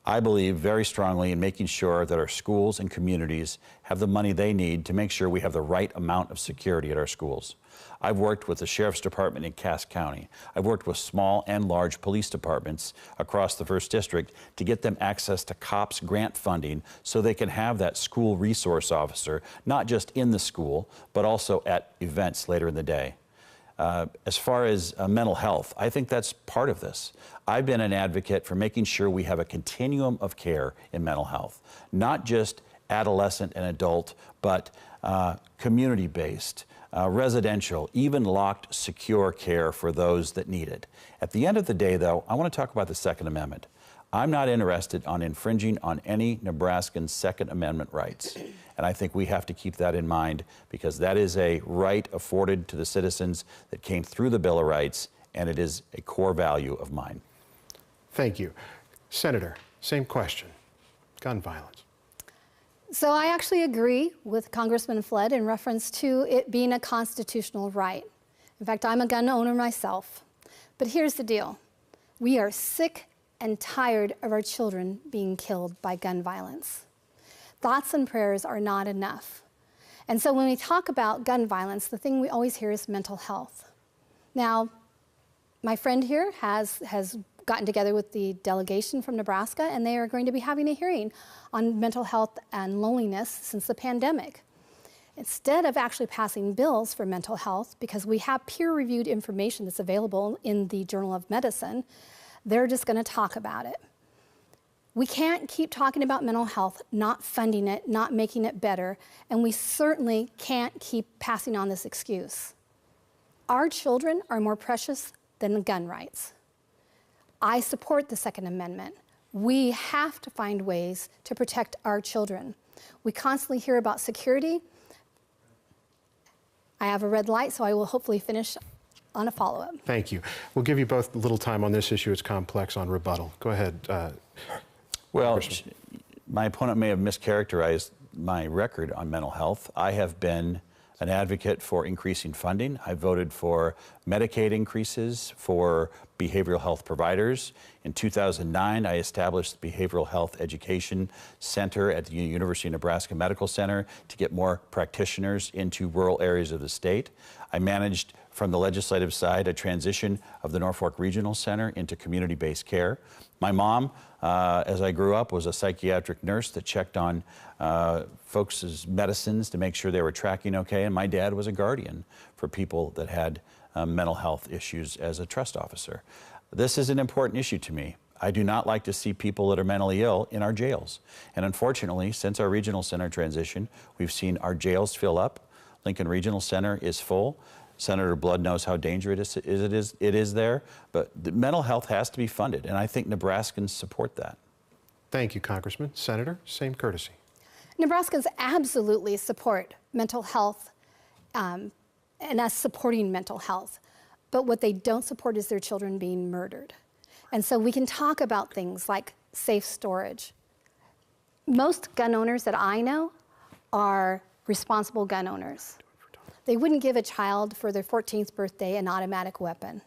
I believe very strongly in making sure that our schools and communities have the money they need to make sure we have the right amount of security at our schools. I've worked with the Sheriff's Department in Cass County. I've worked with small and large police departments across the 1st District to get them access to COPS grant funding so they can have that school resource officer, not just in the school, but also at events later in the day. As far as mental health, I think that's part of this. I've been an advocate for making sure we have a continuum of care in mental health, not just adolescent and adult, but community-based, residential, even locked, secure care for those that need it. At the end of the day, though, I want to talk about the Second Amendment. I'm not interested on infringing on any Nebraskan Second Amendment rights. And I think we have to keep that in mind, because that is a right afforded to the citizens that came through the Bill of Rights, and it is a core value of mine. Thank you. Senator, same question. Gun violence. So I actually agree with Congressman Flood in reference to it being a constitutional right. In fact, I'm a gun owner myself. But here's the deal. We are sick and tired of our children being killed by gun violence. Thoughts and prayers are not enough. And so when we talk about gun violence, the thing we always hear is mental health. Now, my friend here has gotten together with the delegation from Nebraska, and they are going to be having a hearing on mental health and loneliness since the pandemic. Instead of actually passing bills for mental health, because we have peer-reviewed information that's available in the Journal of Medicine, they're just going to talk about it. We can't keep talking about mental health, not funding it, not making it better, and we certainly can't keep passing on this excuse. Our children are more precious than gun rights. I support the Second Amendment. We have to find ways to protect our children. We constantly hear about security. I have a red light, so I will hopefully finish on a follow-up. Thank you. We'll give you both a little time on this issue. It's complex on rebuttal. Go ahead. Well, my opponent may have mischaracterized my record on mental health. I have been an advocate for increasing funding. I voted for Medicaid increases for behavioral health providers. In 2009, I established the Behavioral Health Education Center at the University of Nebraska Medical Center to get more practitioners into rural areas of the state. I managed, from the legislative side, a transition of the Norfolk Regional Center into community-based care. My mom, as I grew up, was a psychiatric nurse that checked on folks' medicines to make sure they were tracking okay, and my dad was a guardian for people that had mental health issues as a trust officer. This is an important issue to me. I do not like to see people that are mentally ill in our jails. And unfortunately, since our regional center transition, we've seen our jails fill up. Lincoln Regional Center is full. Senator Blood knows how dangerous it is there, but the mental health has to be funded, and I think Nebraskans support that. Thank you, Congressman. Senator, same courtesy. Nebraskans absolutely support mental health and us supporting mental health, but what they don't support is their children being murdered. And so we can talk about things like safe storage. Most gun owners that I know are responsible gun owners. They wouldn't give a child for their 14th birthday an automatic weapon.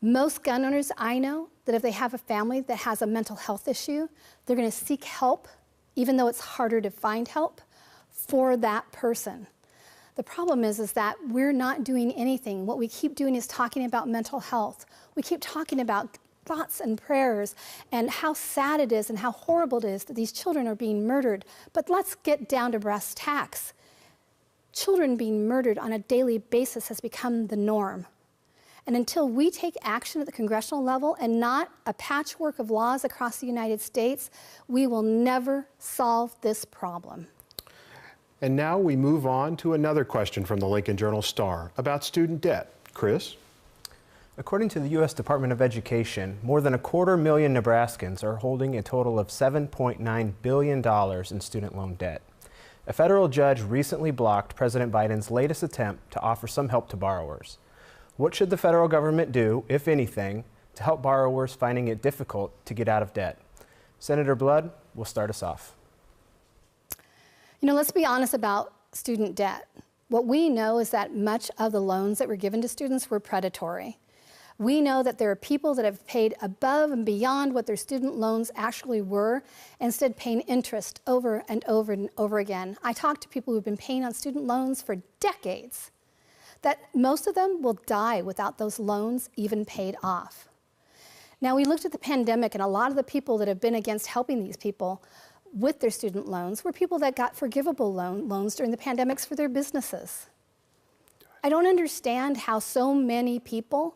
Most gun owners I know, that if they have a family that has a mental health issue, they're going to seek help, even though it's harder to find help, for that person. The problem is that we're not doing anything. What we keep doing is talking about mental health. We keep talking about thoughts and prayers and how sad it is and how horrible it is that these children are being murdered. But let's get down to brass tacks. Children being murdered on a daily basis has become the norm. And until we take action at the congressional level and not a patchwork of laws across the United States, we will never solve this problem. And now we move on to another question from the Lincoln Journal-Star about student debt. Chris? According to the U.S. Department of Education, more than 250,000 Nebraskans are holding a total of $7.9 billion in student loan debt. A federal judge recently blocked President Biden's latest attempt to offer some help to borrowers. What should the federal government do, if anything, to help borrowers finding it difficult to get out of debt? Senator Blood will start us off. You know, let's be honest about student debt. What we know is that much of the loans that were given to students were predatory. We know that there are people that have paid above and beyond what their student loans actually were, instead paying interest over and over and over again. I talk to people who've been paying on student loans for decades, that most of them will die without those loans even paid off. Now, we looked at the pandemic, and a lot of the people that have been against helping these people with their student loans were people that got forgivable loans during the pandemics for their businesses. I don't understand how so many people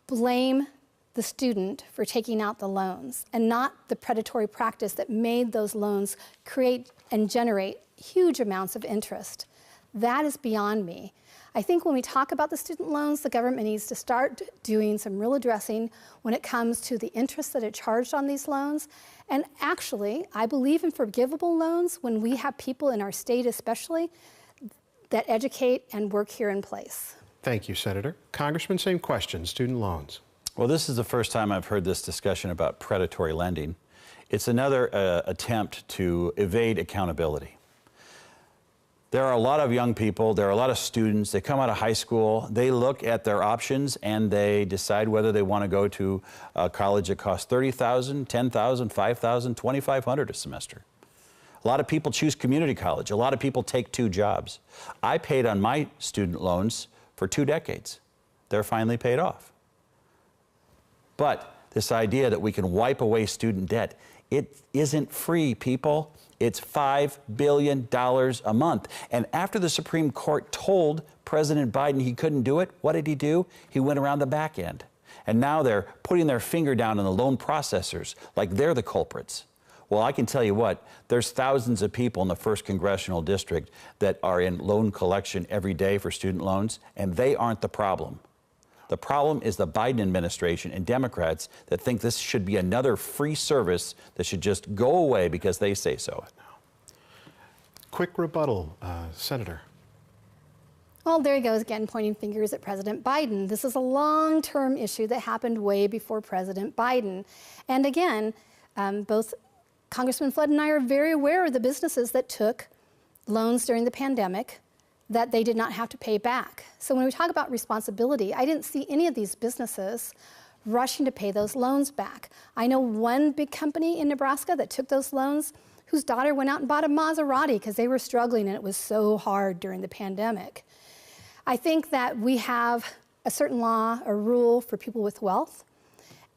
blame the student for taking out the loans and not the predatory practice that made those loans create and generate huge amounts of interest. That is beyond me. I think when we talk about the student loans, the government needs to start doing some real addressing when it comes to the interest that it charged on these loans. And actually, I believe in forgivable loans when we have people in our state especially that educate and work here in place. Thank you, Senator. Congressman, same question, student loans. Well, this is the first time I've heard this discussion about predatory lending. It's another attempt to evade accountability. There are a lot of young people, there are a lot of students, they come out of high school, they look at their options and they decide whether they want to go to a college that costs $30,000, $10,000, $5,000, $2,500 a semester. A lot of people choose community college. A lot of people take 2 jobs. I paid on my student loans for 2 decades. They're finally paid off. But this idea that we can wipe away student debt, it isn't free, people. It's $5 billion a month. And after the Supreme Court told President Biden he couldn't do it, what did he do? He went around the back end. And now they're putting their finger down on the loan processors like they're the culprits. Well, I can tell you what, there's thousands of people in the 1st Congressional District that are in loan collection every day for student loans, and they aren't the problem. The problem is the Biden administration and Democrats that think this should be another free service that should just go away because they say so. Quick rebuttal, Senator. Well, there he goes again, pointing fingers at President Biden. This is a long-term issue that happened way before President Biden. And again, both Congressman Flood and I are very aware of the businesses that took loans during the pandemic that they did not have to pay back. So when we talk about responsibility, I didn't see any of these businesses rushing to pay those loans back. I know one big company in Nebraska that took those loans whose daughter went out and bought a Maserati because they were struggling and it was so hard during the pandemic. I think that we have a certain law or rule for people with wealth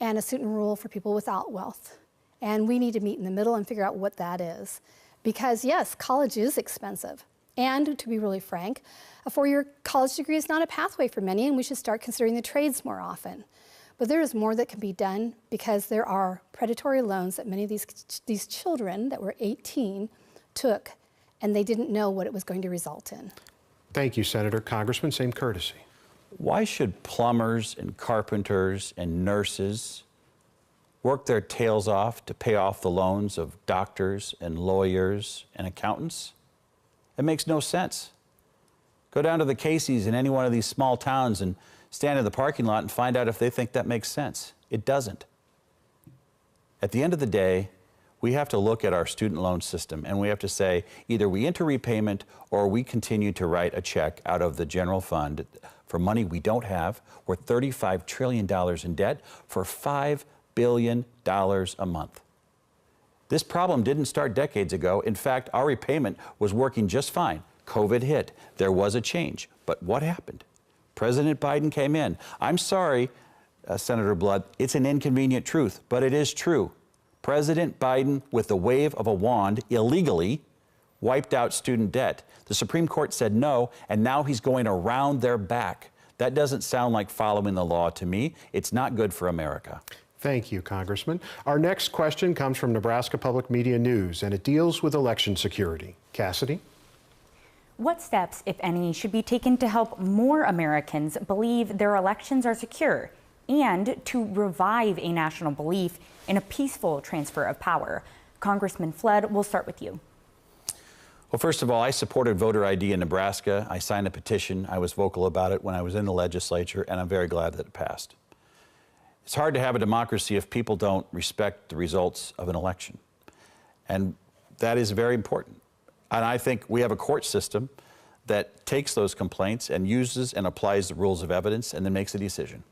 and a certain rule for people without wealth. And we need to meet in the middle and figure out what that is. Because yes, college is expensive. And to be really frank, a 4-year college degree is not a pathway for many, and we should start considering the trades more often. But there is more that can be done because there are predatory loans that many of these children that were 18 took, and they didn't know what it was going to result in. Thank you, Senator. Congressman, same courtesy. Why should plumbers and carpenters and nurses work their tails off to pay off the loans of doctors and lawyers and accountants? It makes no sense. Go down to the Casey's in any one of these small towns and stand in the parking lot and find out if they think that makes sense. It doesn't. At the end of the day, we have to look at our student loan system and we have to say either we enter repayment or we continue to write a check out of the general fund for money we don't have. We're $35 trillion in debt for $5 billion a month. This problem didn't start decades ago. In fact, our repayment was working just fine. COVID hit. There was a change. But what happened? President Biden came in. I'm sorry, Senator Blood, it's an inconvenient truth, but it is true. President Biden, with the wave of a wand, illegally wiped out student debt. The Supreme Court said no, and now he's going around their back. That doesn't sound like following the law to me. It's not good for America. Thank you, Congressman. Our next question comes from Nebraska Public Media News, and it deals with election security. Cassidy? What steps, if any, should be taken to help more Americans believe their elections are secure and to revive a national belief in a peaceful transfer of power? Congressman Flood, we'll start with you. Well, first of all, I supported voter ID in Nebraska. I signed a petition. I was vocal about it when I was in the legislature, and I'm very glad that it passed. It's hard to have a democracy if people don't respect the results of an election. And that is very important. And I think we have a court system that takes those complaints and uses and applies the rules of evidence and then makes a decision.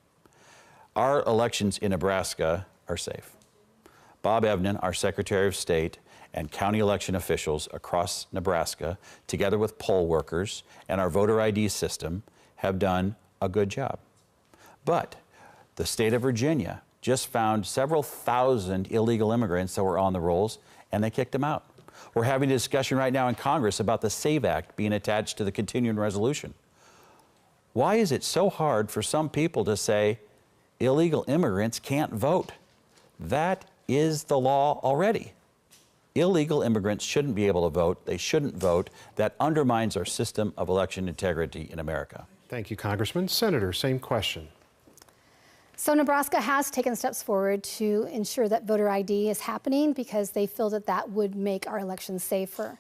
Our elections in Nebraska are safe. Bob Evnen, our Secretary of State, and county election officials across Nebraska, together with poll workers and our voter ID system, have done a good job. But the state of Virginia just found several thousand illegal immigrants that were on the rolls, and they kicked them out. We're having a discussion right now in Congress about the SAVE Act being attached to the continuing resolution. Why is it so hard for some people to say illegal immigrants can't vote? That is the law already. Illegal immigrants shouldn't be able to vote. They shouldn't vote. That undermines our system of election integrity in America. Thank you, Congressman. Senator, same question. So Nebraska has taken steps forward to ensure that voter ID is happening because they feel that that would make our elections safer.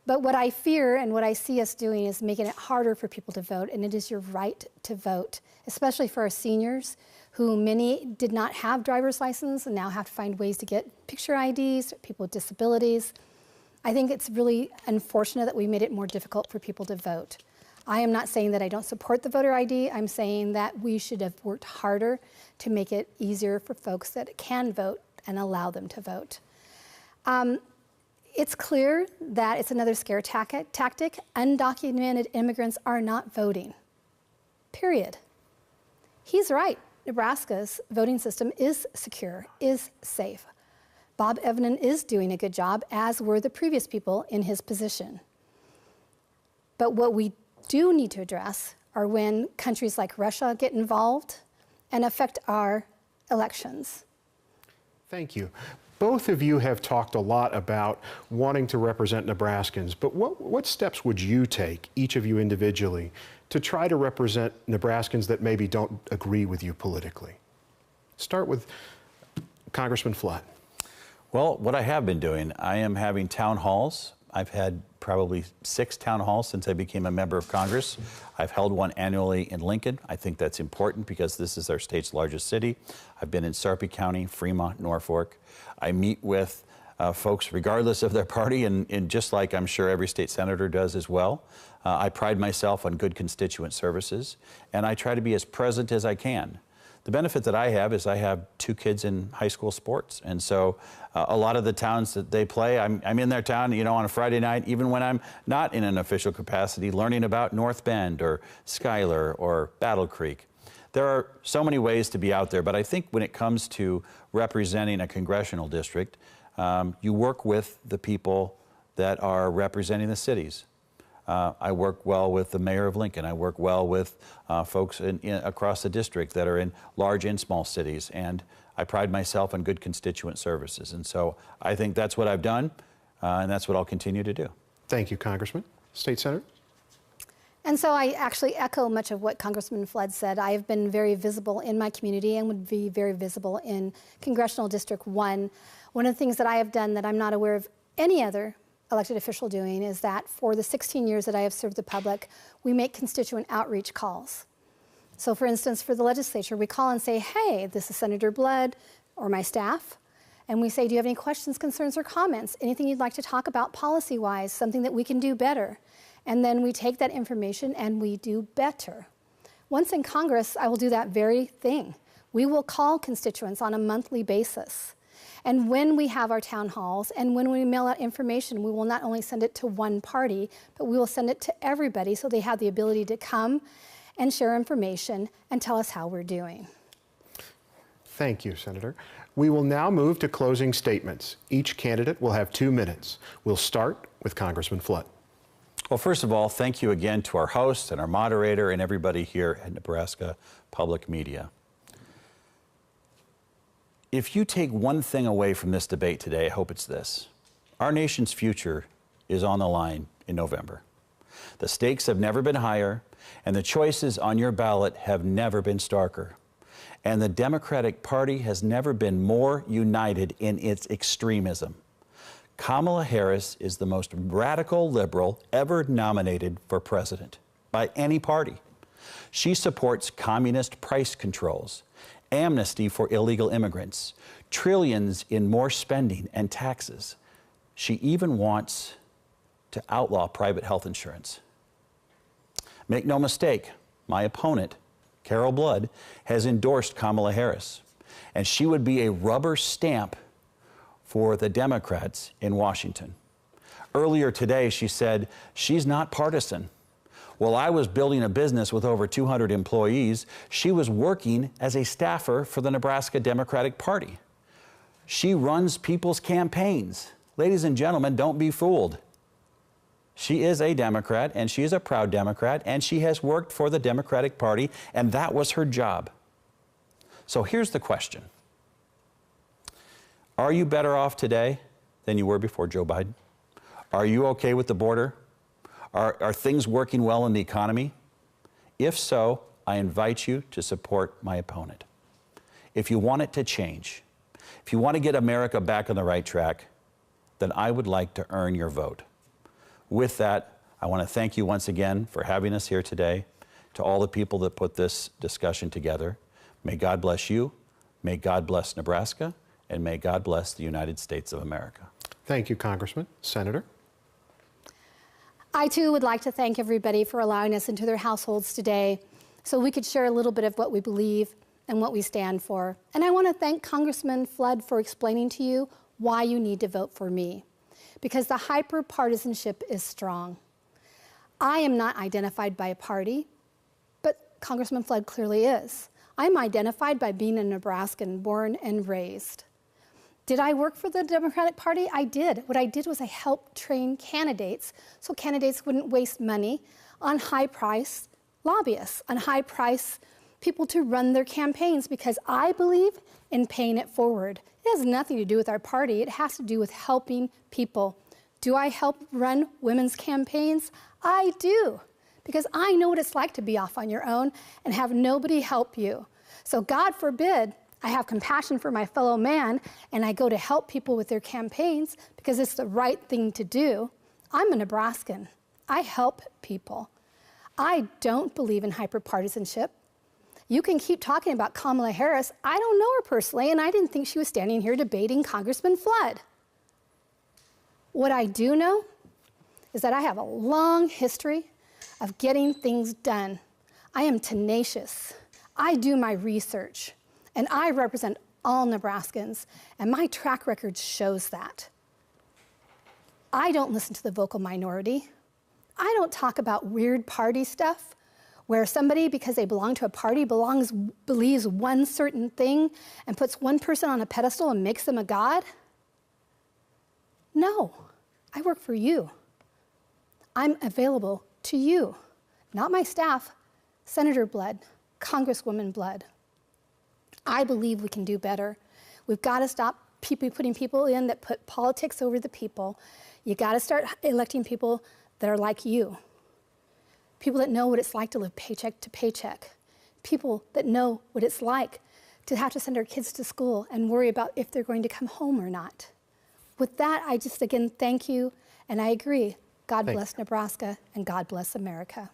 But what I fear and what I see us doing is making it harder for people to vote, and it is your right to vote, especially for our seniors, who many did not have driver's license and now have to find ways to get picture IDs, people with disabilities. I think it's really unfortunate that we made it more difficult for people to vote. I am not saying that I don't support the voter ID. I'm saying that we should have worked harder to make it easier for folks that can vote and allow them to vote. It's clear that it's another scare tactic. Undocumented immigrants are not voting, period. He's right. Nebraska's voting system is secure, is safe. Bob Evnen is doing a good job, as were the previous people in his position. But what we do need to address are when countries like Russia get involved and affect our elections. Thank you. Both of you have talked a lot about wanting to represent Nebraskans, but what steps would you take, each of you individually, to try to represent Nebraskans that maybe don't agree with you politically? Start with Congressman Flood. Well, what I have been doing, I am having town halls. I've had probably 6 town halls since I became a member of Congress. I've held one annually in Lincoln. I think that's important because this is our state's largest city. I've been in Sarpy County, Fremont, Norfolk. I meet with folks regardless of their party, and just like I'm sure every state senator does as well. I pride myself on good constituent services, and I try to be as present as I can. The benefit that I have is I have 2 kids in high school sports, and so a lot of the towns that they play, I'm in their town, you know, on a Friday night, even when I'm not in an official capacity, learning about North Bend or Schuyler or Battle Creek. There are so many ways to be out there, but I think when it comes to representing a congressional district, you work with the people that are representing the cities. I work well with the mayor of Lincoln. I work well with folks across the district that are in large and small cities, and I pride myself on good constituent services. And so I think that's what I've done, and that's what I'll continue to do. Thank you, Congressman. State Senator? And so I actually echo much of what Congressman Flood said. I have been very visible in my community and would be very visible in Congressional District 1. One of the things that I have done that I'm not aware of any other elected official doing is that for the 16 years that I have served the public, we make constituent outreach calls. So for instance, for the legislature, we call and say, hey, this is Senator Blood or my staff. And we say, do you have any questions, concerns, or comments? Anything you'd like to talk about policy-wise, something that we can do better? And then we take that information and we do better. Once in Congress, I will do that very thing. We will call constituents on a monthly basis. And when we have our town halls and when we mail out information, we will not only send it to one party, but we will send it to everybody so they have the ability to come and share information and tell us how we're doing. Thank you, Senator. We will now move to closing statements. Each candidate will have 2 minutes. We'll start with Congressman Flood. Well, first of all, thank you again to our host and our moderator and everybody here at Nebraska Public Media. If you take one thing away from this debate today, I hope it's this. Our nation's future is on the line in November. The stakes have never been higher, and the choices on your ballot have never been starker. And the Democratic Party has never been more united in its extremism. Kamala Harris is the most radical liberal ever nominated for president by any party. She supports communist price controls, amnesty for illegal immigrants, trillions in more spending and taxes. She even wants to outlaw private health insurance. Make no mistake, my opponent, Carol Blood, has endorsed Kamala Harris, and she would be a rubber stamp for the Democrats in Washington. Earlier today, she said she's not partisan. While I was building a business with over 200 employees, she was working as a staffer for the Nebraska Democratic Party. She runs people's campaigns. Ladies and gentlemen, don't be fooled. She is a Democrat, and she is a proud Democrat, and she has worked for the Democratic Party, and that was her job. So here's the question. Are you better off today than you were before Joe Biden? Are you okay with the border? Are things working well in the economy? If so, I invite you to support my opponent. If you want it to change, if you want to get America back on the right track, then I would like to earn your vote. With that, I want to thank you once again for having us here today, to all the people that put this discussion together. May God bless you, may God bless Nebraska, and may God bless the United States of America. Thank you, Congressman. Senator? I too would like to thank everybody for allowing us into their households today so we could share a little bit of what we believe and what we stand for. And I want to thank Congressman Flood for explaining to you why you need to vote for me, because the hyper-partisanship is strong. I am not identified by a party, but Congressman Flood clearly is. I'm identified by being a Nebraskan, born and raised. Did I work for the Democratic Party? I did. What I did was I helped train candidates so candidates wouldn't waste money on high-price lobbyists, on high-price people to run their campaigns, because I believe in paying it forward. It has nothing to do with our party. It has to do with helping people. Do I help run women's campaigns? I do, because I know what it's like to be off on your own and have nobody help you. So God forbid I have compassion for my fellow man and I go to help people with their campaigns because it's the right thing to do. I'm a Nebraskan. I help people. I don't believe in hyperpartisanship. You can keep talking about Kamala Harris. I don't know her personally, and I didn't think she was standing here debating Congressman Flood. What I do know is that I have a long history of getting things done. I am tenacious. I do my research, and I represent all Nebraskans, and my track record shows that. I don't listen to the vocal minority. I don't talk about weird party stuff where somebody, because they belong to a party, believes one certain thing and puts one person on a pedestal and makes them a god. No, I work for you. I'm available to you, not my staff, Senator Blood, Congresswoman Blood. I believe we can do better. We've got to stop putting people in that put politics over the people. You got to start electing people that are like you. People that know what it's like to live paycheck to paycheck. People that know what it's like to have to send our kids to school and worry about if they're going to come home or not. With that, I just again thank you, and I agree. God bless Nebraska, and God bless America.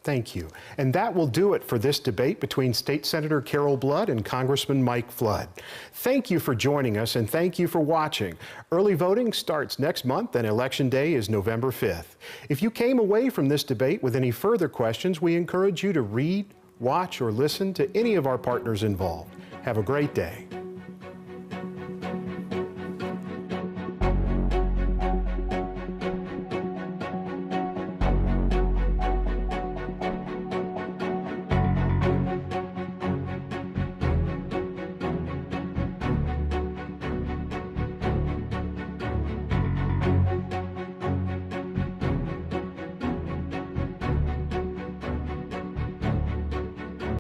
Thank you. And that will do it for this debate between State Senator Carol Blood and Congressman Mike Flood. Thank you for joining us, and thank you for watching. Early voting starts next month, and Election Day is November 5th. If you came away from this debate with any further questions, we encourage you to read, watch, or listen to any of our partners involved. Have a great day.